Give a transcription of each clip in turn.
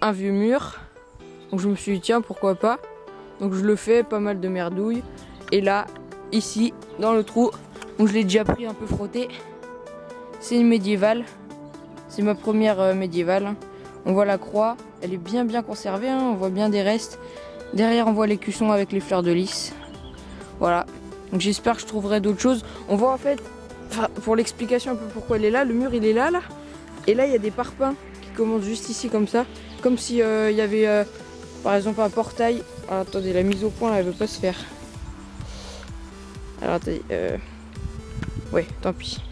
un vieux mur. Donc je me suis dit tiens pourquoi pas. Donc je le fais, pas mal de merdouille. Et là, ici, dans le trou, donc je l'ai déjà pris un peu frotté. C'est une médiévale. C'est ma première médiévale. On voit la croix, elle est bien conservée, hein. On voit bien des restes. Derrière on voit l'écusson avec les fleurs de lys. Voilà. Donc j'espère que je trouverai d'autres choses. On voit en fait, pour l'explication un peu pourquoi elle est là, le mur il est là. Et là il y a des parpaings qui commencent juste ici comme ça. Comme si y avait par exemple un portail. Alors, attendez, la mise au point là, elle veut pas se faire. Alors attendez, ouais, tant pis.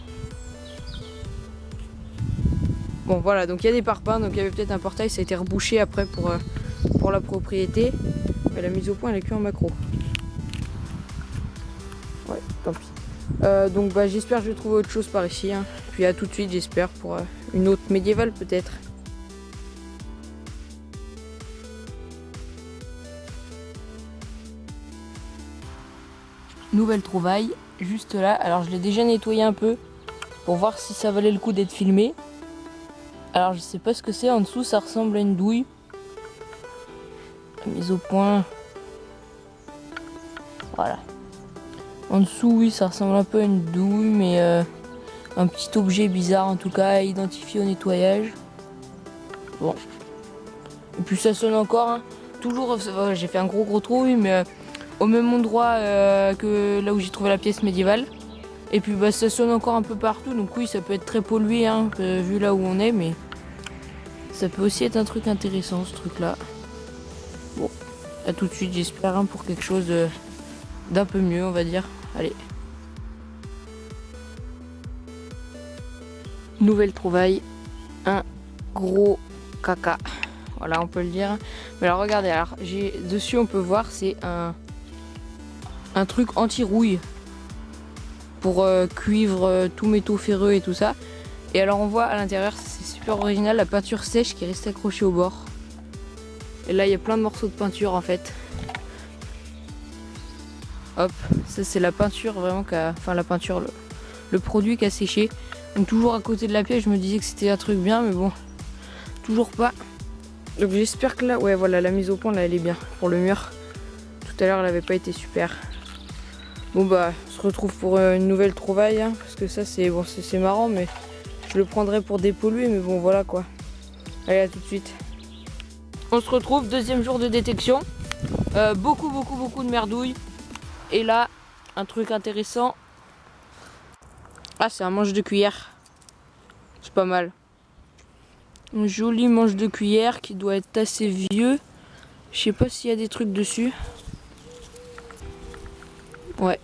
Bon voilà, donc il y a des parpaings, donc il y avait peut-être un portail, ça a été rebouché après pour la propriété. Mais la mise au point elle est que en macro. Ouais, tant pis. Donc bah, j'espère que je vais trouver autre chose par ici. Hein. Puis à tout de suite j'espère pour une autre médiévale peut-être. Nouvelle trouvaille, juste là. Alors je l'ai déjà nettoyé un peu pour voir si ça valait le coup d'être filmé. Alors je sais pas ce que c'est, en dessous ça ressemble à une douille. La mise au point. Voilà. En dessous oui ça ressemble un peu à une douille mais un petit objet bizarre en tout cas à identifier au nettoyage. Bon. Et puis ça sonne encore. Hein. Toujours, j'ai fait un gros trou oui mais au même endroit que là où j'ai trouvé la pièce médiévale. Et puis bah, ça sonne encore un peu partout donc oui ça peut être très pollué hein, vu là où on est mais ça peut aussi être un truc intéressant ce truc là. Bon, à tout de suite j'espère hein, pour quelque chose d'un peu mieux on va dire. Allez. Nouvelle trouvaille, un gros caca. Voilà on peut le dire. Mais alors regardez, alors j'ai dessus on peut voir c'est un truc anti-rouille pour cuivre tout métaux ferreux et tout ça. Et alors on voit à l'intérieur, c'est super original, la peinture sèche qui reste accrochée au bord. Et là il y a plein de morceaux de peinture en fait. Hop, ça c'est la peinture vraiment enfin la peinture, le produit qui a séché. Donc toujours à côté de la pièce, je me disais que c'était un truc bien mais bon, toujours pas. Donc j'espère que là, ouais voilà la mise au point là elle est bien pour le mur. Tout à l'heure elle avait pas été super. Bon bah on se retrouve pour une nouvelle trouvaille hein, parce que ça c'est bon, c'est marrant mais je le prendrais pour dépolluer mais bon voilà quoi. Allez à tout de suite. On se retrouve, deuxième jour de détection. Beaucoup de merdouille. Et là un truc intéressant. Ah c'est un manche de cuillère. C'est pas mal. Un joli manche de cuillère qui doit être assez vieux. Je sais pas s'il y a des trucs dessus. Ouais.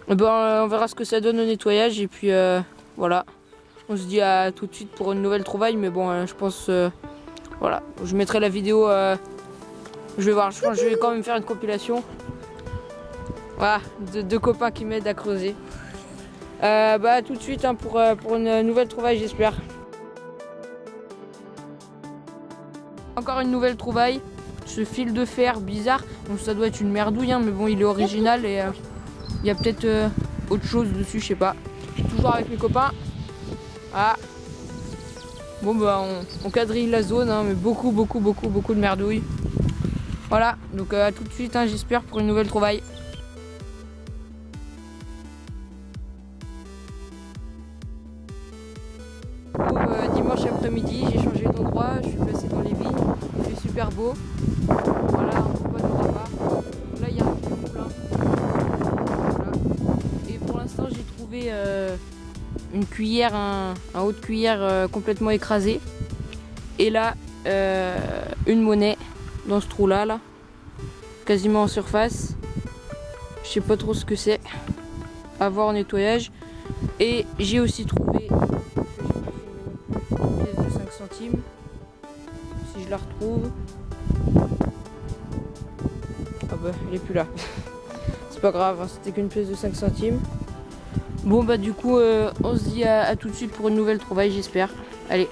Ben, on verra ce que ça donne au nettoyage et puis voilà. On se dit à tout de suite pour une nouvelle trouvaille mais bon je pense voilà. Je mettrai la vidéo je vais voir, je pense que je vais quand même faire une compilation. Voilà, deux copains qui m'aident à creuser. Bah tout de suite hein, pour une nouvelle trouvaille j'espère. Encore une nouvelle trouvaille. Ce fil de fer bizarre. Bon ça doit être une merdouille hein, mais bon il est original et il y a peut-être autre chose dessus, je sais pas. Toujours avec mes copains. Ah. Bon bah on quadrille la zone hein, mais beaucoup de merdouilles. Voilà, donc à tout de suite hein, j'espère pour une nouvelle trouvaille. Dimanche après-midi, j'ai changé d'endroit, je suis passé dans les vignes, il fait super beau. Voilà, on voit pas de repas. Là il y a un vieux moulin. Voilà. Et pour l'instant j'ai trouvé une cuillère, un haut de cuillère complètement écrasé. Et là une monnaie dans ce trou là, quasiment en surface. Je sais pas trop ce que c'est. À voir au nettoyage. Et j'ai aussi trouvé une pièce de 5 centimes. Si je la retrouve. Ah bah elle est plus là. C'est pas grave, hein, c'était qu'une pièce de 5 centimes. Bon bah du coup on se dit à tout de suite pour une nouvelle trouvaille j'espère. Allez.